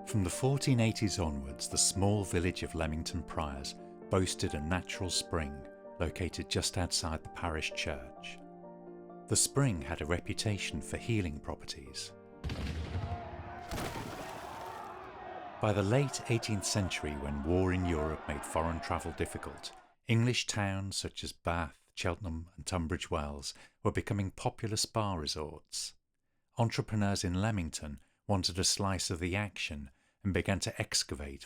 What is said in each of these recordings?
From the 1480s onwards, the small village of Leamington Priors boasted a natural spring located just outside the parish church. The spring had a reputation for healing properties. By the late 18th century, when war in Europe made foreign travel difficult, English towns such as Bath, Cheltenham and Tunbridge Wells were becoming popular spa resorts. Entrepreneurs in Leamington wanted a slice of the action and began to excavate.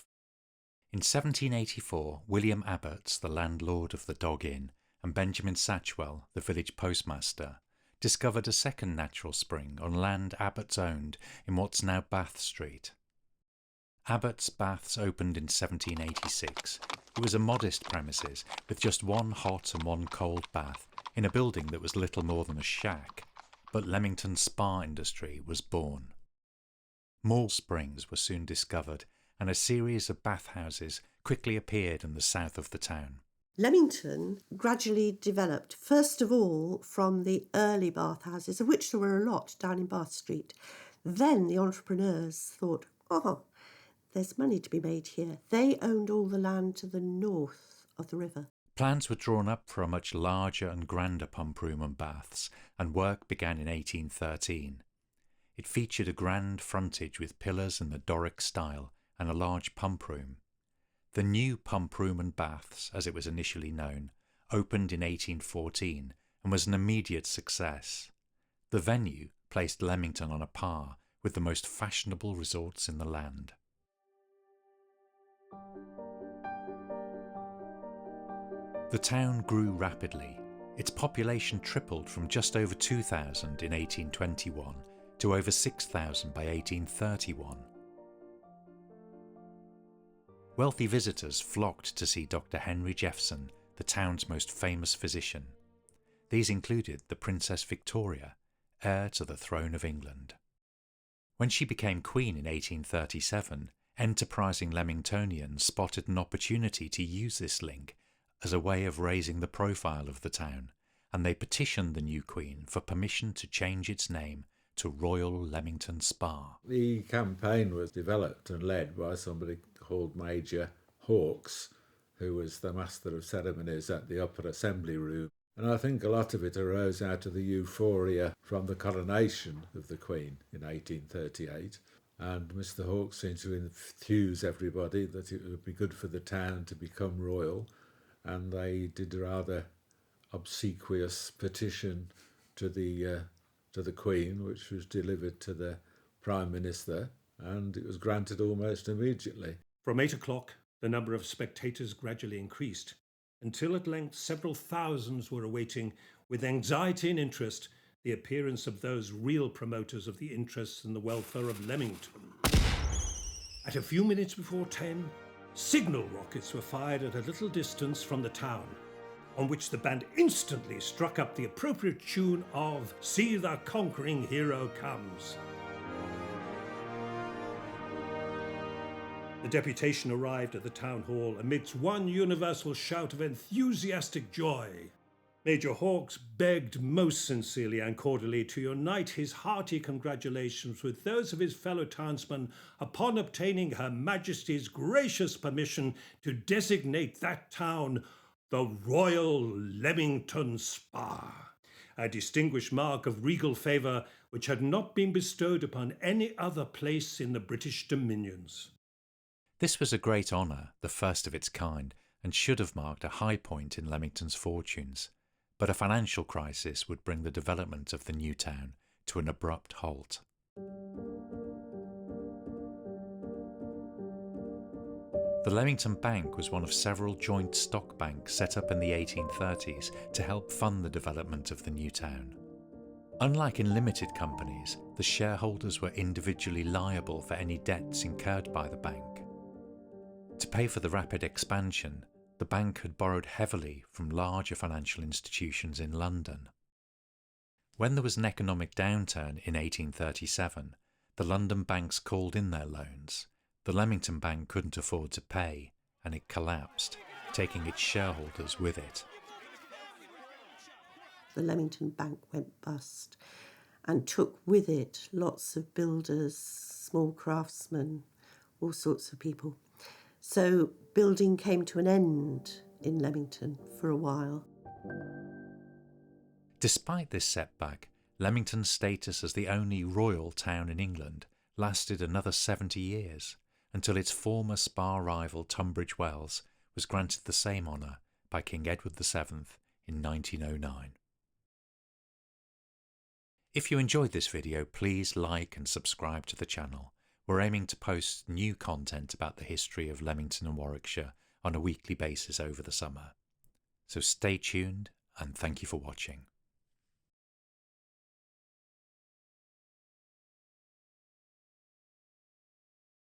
In 1784, William Abbots, the landlord of the Dog Inn, and Benjamin Satchwell, the village postmaster, discovered a second natural spring on land Abbots owned in what's now Bath Street. Abbots Baths opened in 1786. It was a modest premises with just one hot and one cold bath in a building that was little more than a shack, but Leamington Spa industry was born. More springs were soon discovered, and a series of bathhouses quickly appeared in the south of the town. Leamington gradually developed, first of all, from the early bathhouses, of which there were a lot down in Bath Street. Then the entrepreneurs thought, there's money to be made here. They owned all the land to the north of the river. Plans were drawn up for a much larger and grander pump room and baths, and work began in 1813. It featured a grand frontage with pillars in the Doric style and a large pump room. The new pump room and baths, as it was initially known, opened in 1814 and was an immediate success. The venue placed Leamington on a par with the most fashionable resorts in the land. The town grew rapidly. Its population tripled from just over 2,000 in 1821 to over 6,000 by 1831. Wealthy visitors flocked to see Dr. Henry Jeffson, the town's most famous physician. These included the Princess Victoria, heir to the throne of England. When she became queen in 1837, enterprising Leamingtonians spotted an opportunity to use this link as a way of raising the profile of the town, and they petitioned the new queen for permission to change its name to Royal Leamington Spa. The campaign was developed and led by somebody called Major Hawkes, who was the master of ceremonies at the Upper Assembly Room. And I think a lot of it arose out of the euphoria from the coronation of the Queen in 1838. And Mr. Hawkes seemed to enthuse everybody that it would be good for the town to become royal. And they did a rather obsequious petition to the Queen, which was delivered to the Prime Minister, and it was granted almost immediately. From 8 o'clock, the number of spectators gradually increased, until at length several thousands were awaiting, with anxiety and interest, the appearance of those real promoters of the interests and the welfare of Leamington. At a few minutes before 10, signal rockets were fired at a little distance from the town, on which the band instantly struck up the appropriate tune of "See the Conquering Hero Comes." The deputation arrived at the town hall amidst one universal shout of enthusiastic joy. Major Hawkes begged most sincerely and cordially to unite his hearty congratulations with those of his fellow townsmen upon obtaining Her Majesty's gracious permission to designate that town the Royal Leamington Spa, a distinguished mark of regal favour which had not been bestowed upon any other place in the British dominions. This was a great honour, the first of its kind, and should have marked a high point in Leamington's fortunes, but a financial crisis would bring the development of the new town to an abrupt halt. The Leamington Bank was one of several joint stock banks set up in the 1830s to help fund the development of the new town. Unlike in limited companies, the shareholders were individually liable for any debts incurred by the bank. To pay for the rapid expansion, the bank had borrowed heavily from larger financial institutions in London. When there was an economic downturn in 1837, the London banks called in their loans. The Leamington Bank couldn't afford to pay, and it collapsed, taking its shareholders with it. The Leamington Bank went bust, and took with it lots of builders, small craftsmen, all sorts of people. So building came to an end in Leamington for a while. Despite this setback, Leamington's status as the only royal town in England lasted another 70 years, until its former spa rival Tunbridge Wells was granted the same honour by King Edward VII in 1909. If you enjoyed this video, please like and subscribe to the channel. We're aiming to post new content about the history of Leamington and Warwickshire on a weekly basis over the summer. So stay tuned and thank you for watching.